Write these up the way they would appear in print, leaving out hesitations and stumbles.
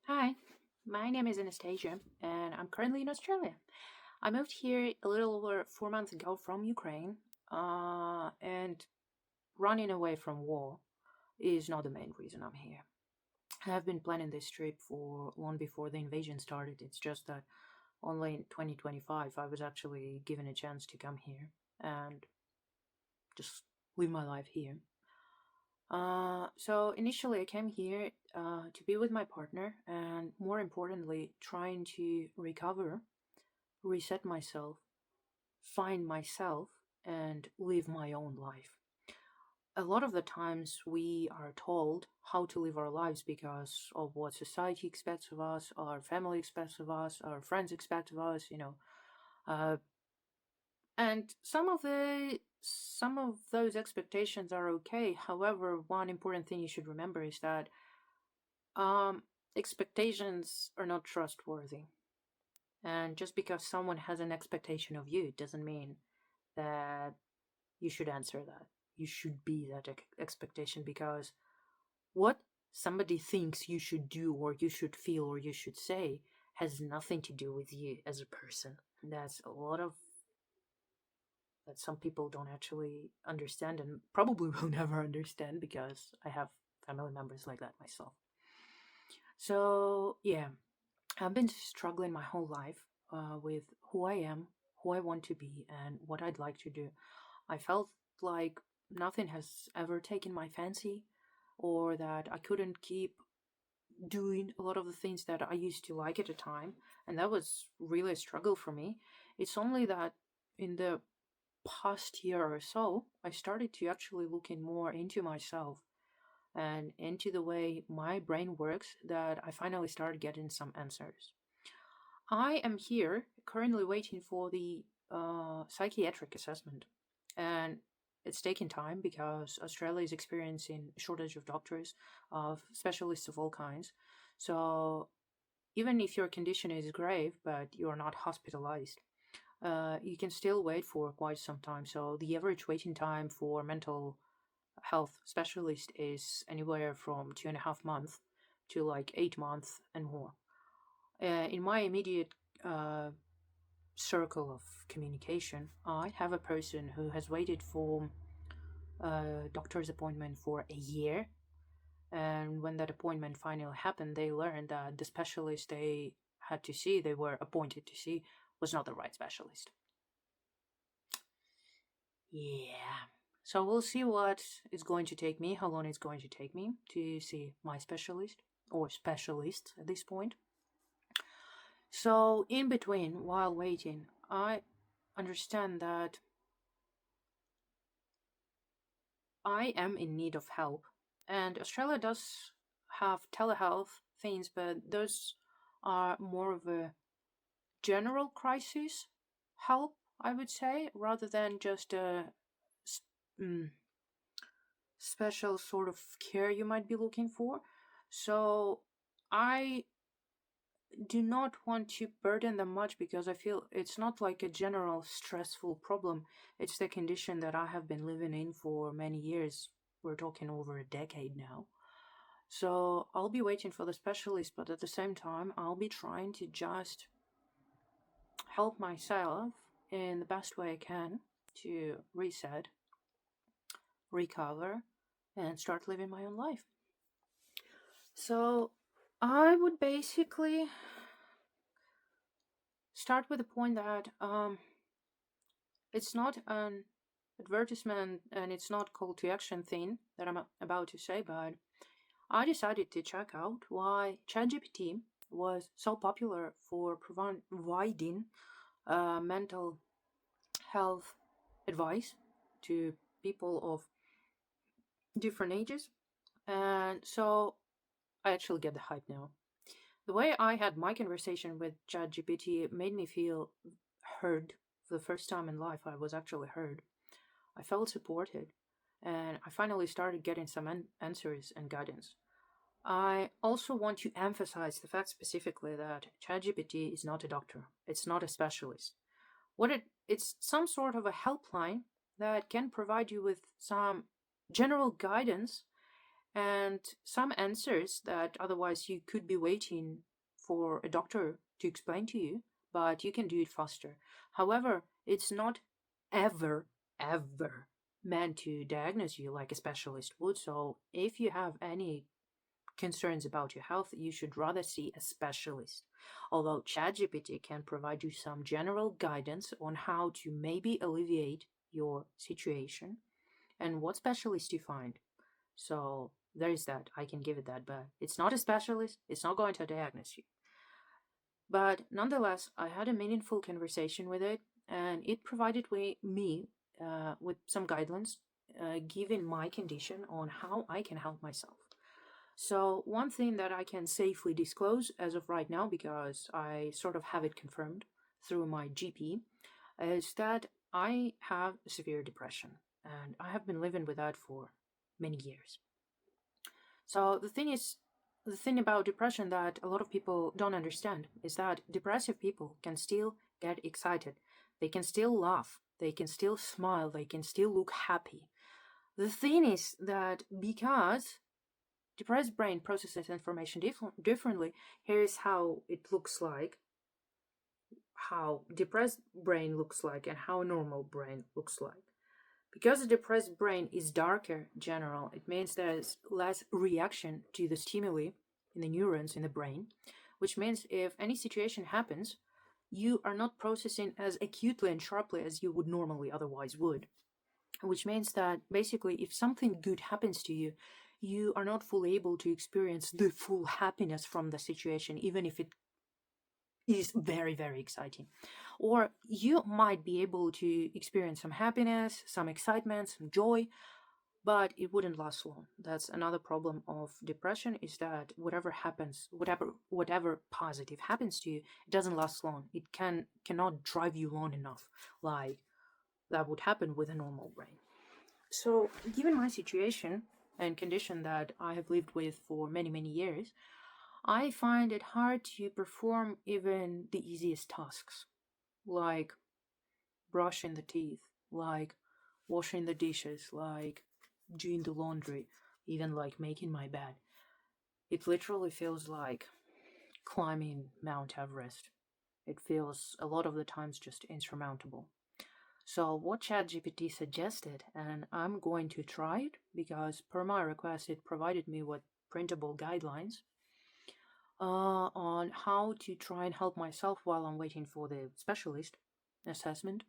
Hi, my name is Anastasia, and I'm currently in Australia. I moved here a little over 4 months ago from Ukraine, and running away from war is not the main reason I'm here. I've been planning this trip for long before the invasion started. It's just that only in 2025 I was actually given a chance to come here and just live my life here. So initially I came here to be with my partner and more importantly, trying to recover, reset myself, find myself, and live my own life. A lot of the times we are told how to live our lives because of what society expects of us, our family expects of us, our friends expect of us. Uh, and some of those expectations are okay. However, one important thing you should remember is that Um, expectations are not trustworthy. And just because someone has an expectation of you doesn't mean that you should answer that. You should be that expectation because what somebody thinks you should do or you should feel or you should say has nothing to do with you as a person. That's a lot of that some people don't actually understand and probably will never understand because I have family members like that myself. So, yeah, I've been struggling my whole life with who I am, who I want to be, and what I'd like to do. I felt like nothing has ever taken my fancy, or that I couldn't keep doing a lot of the things that I used to like at the time, and that was really a struggle for me. It's only that in the past year or so, I started to actually looking more into myself and into the way my brain works that I finally started getting some answers. I am here currently waiting for the psychiatric assessment, and it's taking time because Australia is experiencing a shortage of doctors, of specialists of all kinds. So even if your condition is grave, but you're not hospitalized, you can still wait for quite some time. So the average waiting time for mental health specialist is anywhere from 2.5 months to like 8 months and more. In my immediate uh, circle of communication, I have a person who has waited for a doctor's appointment for a year. And when that appointment finally happened, they learned that the specialist they were appointed to see, was not the right specialist. Yeah. So we'll see what it's going to take me, how long it's going to take me to see my specialist or specialists at this point. So, in between, while waiting, I understand that I am in need of help. And Australia does have telehealth things, but those are more of a general crisis help, I would say, rather than just a mm, special sort of care you might be looking for. So I do not want to burden them much because I feel it's not like a general stressful problem. It's the condition that I have been living in for many years. We're talking over a decade now. So I'll be waiting for the specialist, but at the same time, I'll be trying to just help myself in the best way I can to reset, recover, and start living my own life. So I would basically start with the point that it's not an advertisement and it's not call to action thing that I'm about to say, but I decided to check out why ChatGPT was so popular for providing mental health advice to people of different ages. And so I actually get the hype now. The way I had my conversation with ChatGPT made me feel heard. For the first time in life, I was actually heard. I felt supported, and I finally started getting some answers and guidance. I also want to emphasize the fact specifically that ChatGPT is not a doctor. It's not a specialist. It's some sort of a helpline that can provide you with some general guidance and some answers that otherwise you could be waiting for a doctor to explain to you, but you can do it faster. However, it's not ever, ever meant to diagnose you like a specialist would. So if you have any concerns about your health, you should rather see a specialist. Although ChatGPT can provide you some general guidance on how to maybe alleviate your situation and what specialist you find. So there is that. I can give it that, but it's not a specialist. It's not going to diagnose you. But nonetheless, I had a meaningful conversation with it, and it provided me with some guidelines, given my condition on how I can help myself. So, one thing that I can safely disclose as of right now, because I sort of have it confirmed through my GP, is that I have severe depression and I have been living with that for many years. So, the thing about depression that a lot of people don't understand is that depressive people can still get excited, they can still laugh, they can still smile, they can still look happy. The thing is that because depressed brain processes information differently. Here's how it looks like, how depressed brain looks like, and how normal brain looks like. Because the depressed brain is darker general, it means there's less reaction to the stimuli in the neurons in the brain, which means if any situation happens, you are not processing as acutely and sharply as you would normally otherwise would. Which means that basically, if something good happens to you, you are not fully able to experience the full happiness from the situation, even if it is very, very exciting. Or you might be able to experience some happiness, some excitement, some joy, but it wouldn't last long. That's another problem of depression, is that whatever happens, whatever positive happens to you, it doesn't last long. It cannot drive you long enough, like that would happen with a normal brain. So, given my situation and condition that I have lived with for many, many years, I find it hard to perform even the easiest tasks, like brushing the teeth, like washing the dishes, like doing the laundry, even like making my bed. It literally feels like climbing Mount Everest. It feels a lot of the times just insurmountable. So what ChatGPT suggested, and I'm going to try it because per my request it provided me with printable guidelines on how to try and help myself while I'm waiting for the specialist assessment,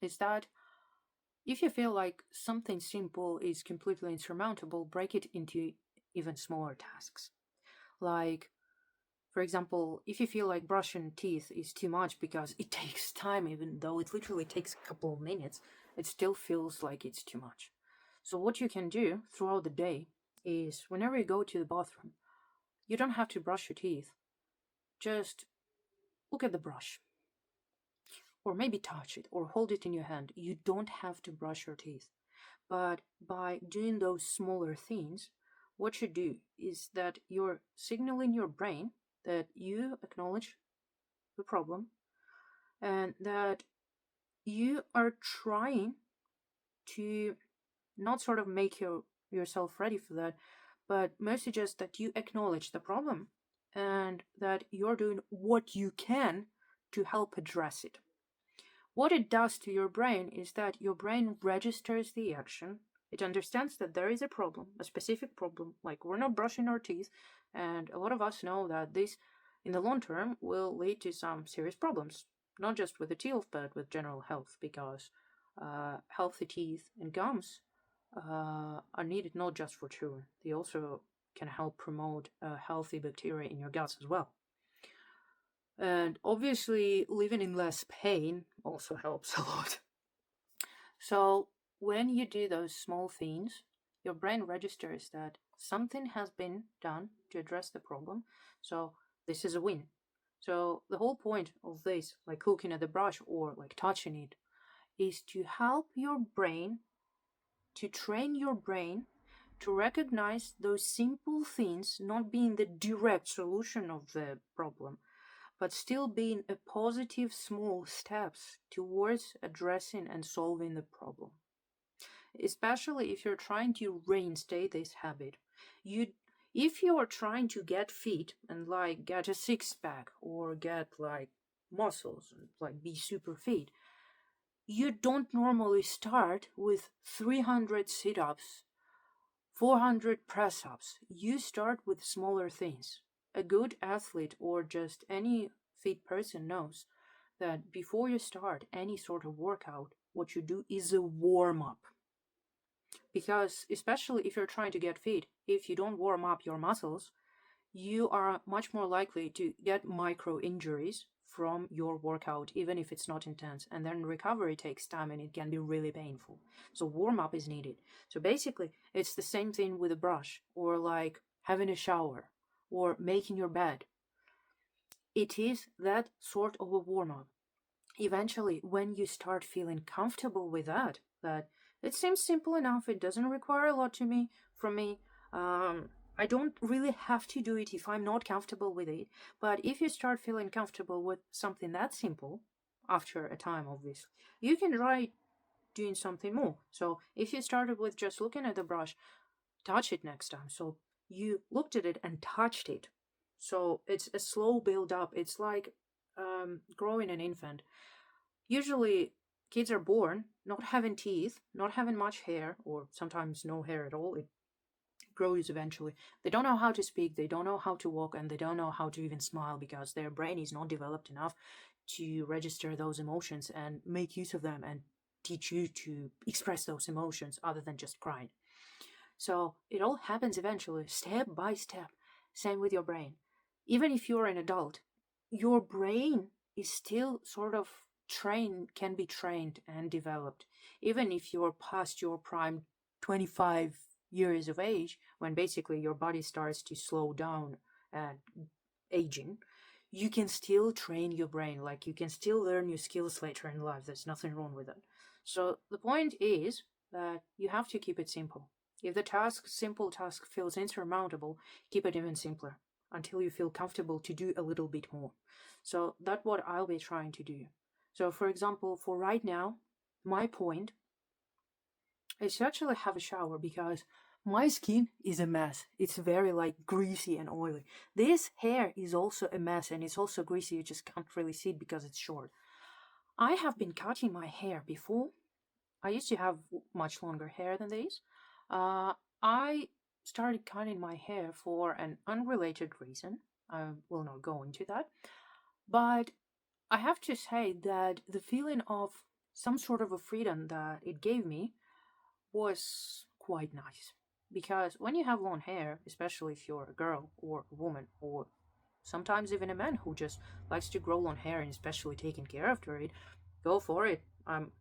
is that if you feel like something simple is completely insurmountable, break it into even smaller tasks. Like, for example, if you feel like brushing teeth is too much because it takes time, even though it literally takes a couple of minutes, it still feels like it's too much. So, what you can do throughout the day is whenever you go to the bathroom, you don't have to brush your teeth. Just look at the brush, or maybe touch it, or hold it in your hand. You don't have to brush your teeth. But by doing those smaller things, what you do is that you're signaling your brain that you acknowledge the problem and that you are trying to not sort of make yourself ready for that, but mostly just that you acknowledge the problem and that you're doing what you can to help address it. What it does to your brain is that your brain registers the action. It understands that there is a problem, a specific problem, like we're not brushing our teeth, and a lot of us know that this, in the long term, will lead to some serious problems, not just with the teeth, but with general health, because healthy teeth and gums are needed not just for children, they also can help promote healthy bacteria in your guts as well. And obviously, living in less pain also helps a lot. So, when you do those small things, your brain registers that something has been done to address the problem. So, this is a win. So, the whole point of this, like looking at the brush or like touching it, is to help your brain, to train your brain to recognize those simple things not being the direct solution of the problem, but still being a positive small steps towards addressing and solving the problem. Especially if you're trying to reinstate this habit. You, if you are trying to get fit and like get a six pack or get like muscles and like be super fit, you don't normally start with 300 sit ups, 400 press ups. You start with smaller things. A good athlete or just any fit person knows that before you start any sort of workout, what you do is a warm up. Because, especially if you're trying to get fit, if you don't warm up your muscles, you are much more likely to get micro injuries from your workout, even if it's not intense. And then recovery takes time and it can be really painful. So, warm up is needed. So, basically, it's the same thing with a brush or like having a shower or making your bed. It is that sort of a warm up. Eventually, when you start feeling comfortable with that it seems simple enough, it doesn't require a lot from me. I don't really have to do it if I'm not comfortable with it. But if you start feeling comfortable with something that simple, after a time, obviously, you can try doing something more. So if you started with just looking at the brush, touch it next time. So you looked at it and touched it. So it's a slow build up. It's like growing an infant. Usually, kids are born not having teeth, not having much hair, or sometimes no hair at all. It grows eventually. They don't know how to speak, they don't know how to walk, and they don't know how to even smile because their brain is not developed enough to register those emotions and make use of them and teach you to express those emotions other than just crying. So it all happens eventually, step by step. Same with your brain. Even if you're an adult, your brain is still sort of can be trained and developed. Even if you're past your prime 25 years of age, when basically your body starts to slow down and aging, you can still train your brain. Like you can still learn new skills later in life. There's nothing wrong with it. So the point is that you have to keep it simple. If the simple task feels insurmountable, keep it even simpler until you feel comfortable to do a little bit more. So that's what I'll be trying to do. So for example, for right now, my point is to actually have a shower because my skin is a mess. It's very like greasy and oily. This hair is also a mess and it's also greasy. You just can't really see it because it's short. I have been cutting my hair before. I used to have much longer hair than this. I started cutting my hair for an unrelated reason. I will not go into that. But I have to say that the feeling of some sort of a freedom that it gave me was quite nice. Because when you have long hair, especially if you're a girl or a woman or sometimes even a man who just likes to grow long hair and especially taking care after it, go for it. I'm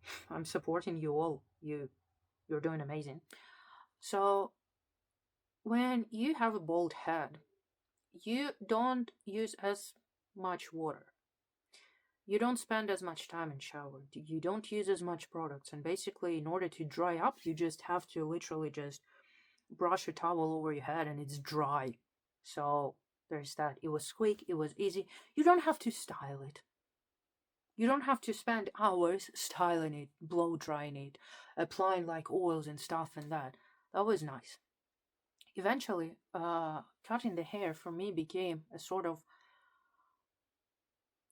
supporting you all. You're doing amazing. So when you have a bald head, you don't use as much water. You don't spend as much time in shower. You don't use as much products. And basically, in order to dry up, you just have to literally just brush a towel over your head and it's dry. So there's that. It was quick, it was easy. You don't have to style it. You don't have to spend hours styling it, blow drying it, applying like oils and stuff and that. That was nice. Eventually, cutting the hair for me became a sort of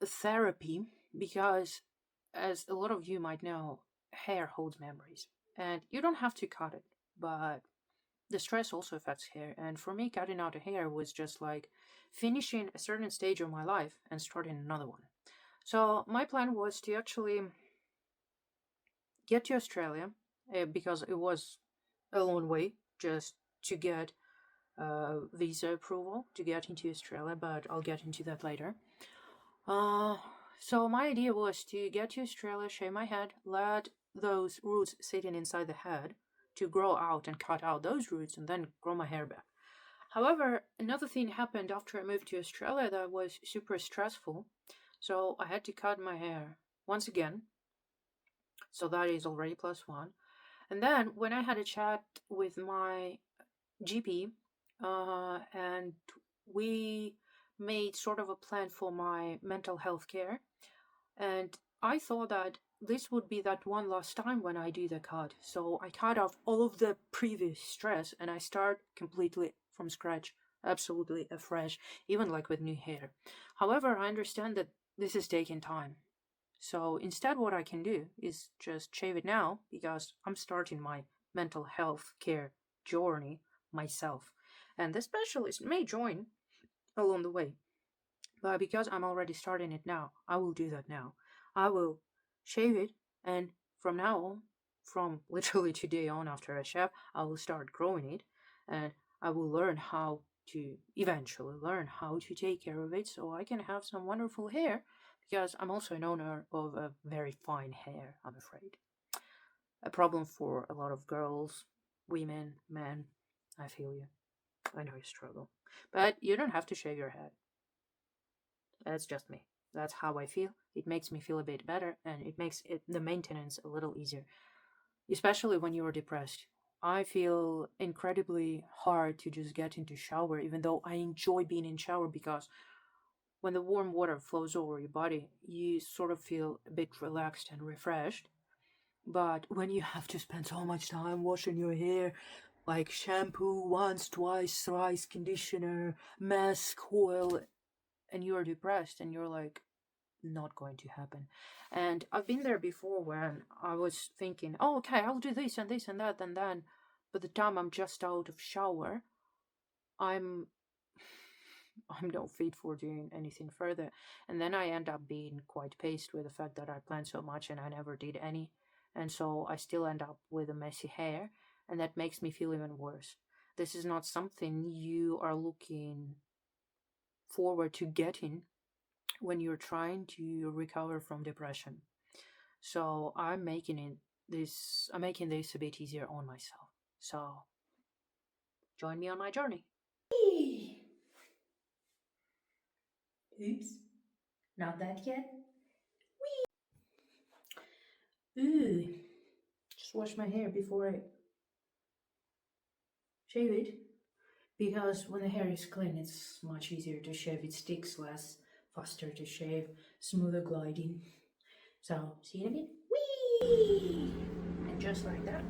therapy because, as a lot of you might know, hair holds memories. And you don't have to cut it, but the stress also affects hair. And for me, cutting out a hair was just like finishing a certain stage of my life and starting another one. So my plan was to actually get to Australia because it was a long way just to get visa approval to get into Australia, but I'll get into that later. Uh, so my idea was to get to Australia, shave my head, let those roots sitting inside the head to grow out and cut out those roots and then grow my hair back. However, another thing happened after I moved to Australia that was super stressful. So I had to cut my hair once again. So that is already +1. And then when I had a chat with my GP, and we made sort of a plan for my mental health care, and I thought that this would be that one last time when I do the cut. So I cut off all of the previous stress and I start completely from scratch, absolutely afresh, even like with new hair. However, I understand that this is taking time. So instead, what I can do is just shave it now because I'm starting my mental health care journey myself. And the specialist may join along the way. But because I'm already starting it now, I will do that now. I will shave it, and from now on, from literally today on after I shave, I will start growing it, and I will learn how to eventually learn how to take care of it so I can have some wonderful hair because I'm also an owner of a very fine hair, I'm afraid. A problem for a lot of girls, women, men. I feel you. I know you struggle. But you don't have to shave your head. That's just me. That's how I feel. It makes me feel a bit better and it makes the maintenance a little easier, especially when you're depressed. I feel incredibly hard to just get into shower, even though I enjoy being in shower because when the warm water flows over your body, you sort of feel a bit relaxed and refreshed. But when you have to spend so much time washing your hair, like shampoo once, twice, thrice, conditioner, mask, oil, and you're depressed and you're like, not going to happen. And I've been there before when I was thinking, oh, okay, I'll do this and this and that, and then by the time I'm just out of shower, I'm I'm no fit for doing anything further. And then I end up being quite pissed with the fact that I planned so much and I never did any. And so I still end up with a messy hair, and that makes me feel even worse. This is not something you are looking forward to getting when you're trying to recover from depression. So I'm making this a bit easier on myself. So join me on my journey. Eee. Oops, not that yet. Ooh, just wash my hair before I shave it because when the hair is clean, it's much easier to shave. It sticks less, faster to shave, smoother gliding. So see you in a bit. Whee! And just like that.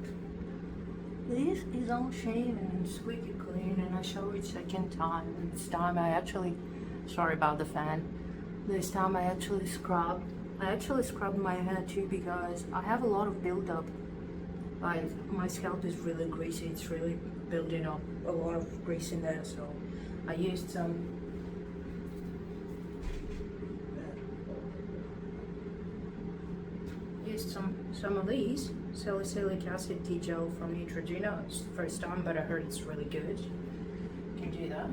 This is all shaven and squeaky clean, and I show it second time. And this time I actually, sorry about the fan. This time I actually scrubbed. I actually scrubbed my head too because I have a lot of buildup. Like my scalp is really greasy. It's really building up a lot of grease in there. So I used some of these salicylic acid tea gel from Neutrogena. It's the first time, but I heard it's really good. Can do that.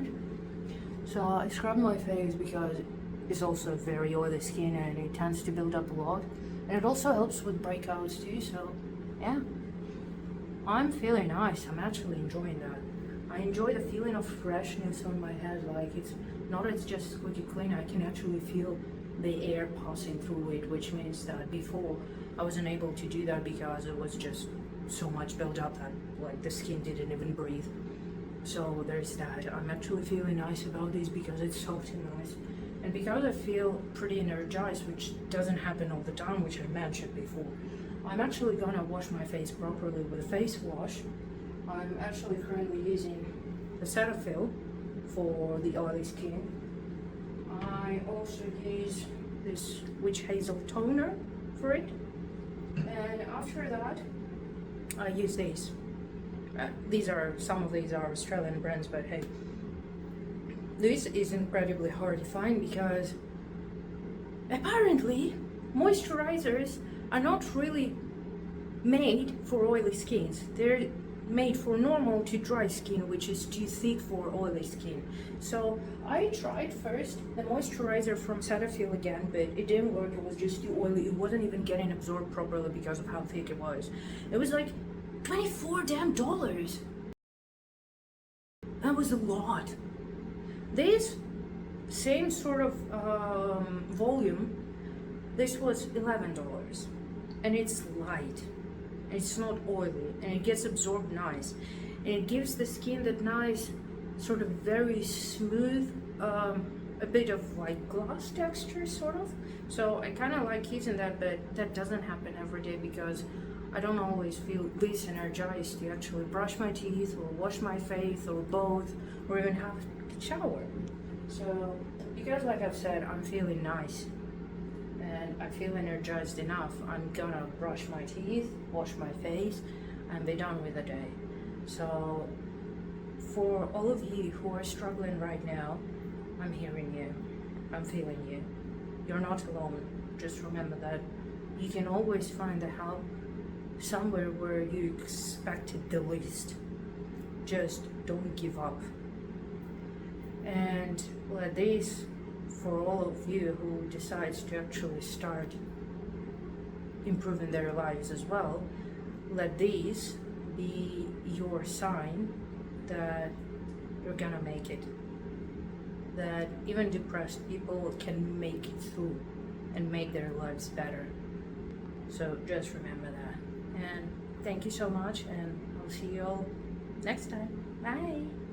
So I scrub my face because it's also very oily skin and it tends to build up a lot. And it also helps with breakouts too, so yeah. I'm feeling nice. I'm actually enjoying that. I enjoy the feeling of freshness on my head. Like it's not it's just squeaky clean. I can actually feel the air passing through it, which means that before I wasn't able to do that because it was just so much built up that like the skin didn't even breathe. So there's that. I'm actually feeling nice about this because it's soft and nice. And because I feel pretty energized, which doesn't happen all the time, which I mentioned before, I'm actually gonna wash my face properly with a face wash. I'm actually currently using the Cetaphil for the oily skin. I also use this witch hazel toner for it. And after that, I use these. Some of these are Australian brands, but hey. This is incredibly hard to find because apparently moisturizers are not really made for oily skins. They're made for normal to dry skin, which is too thick for oily skin. So I tried first the moisturizer from Cetaphil again, but it didn't work. It was just too oily. It wasn't even getting absorbed properly because of how thick it was. It was like $24 damn. That was a lot. This same sort of volume, this was $11, and it's light, and it's not oily, and it gets absorbed nice, and it gives the skin that nice sort of very smooth a bit of like glass texture, sort of. So I kind of like using that, but that doesn't happen every day because I don't always feel this energized to actually brush my teeth or wash my face or both, or even have a shower. So because, like I've said, I'm feeling nice and I feel energized enough, I'm gonna brush my teeth, wash my face, and be done with the day. So for all of you who are struggling right now, I'm hearing you, I'm feeling you. You're not alone. Just remember that you can always find the help somewhere where you expected the least. Just don't give up. And let this, for all of you who decides to actually start improving their lives as well, let these be your sign that you're gonna make it. That even depressed people can make it through and make their lives better. So just remember that. And thank you so much, and I'll see you all next time. Bye!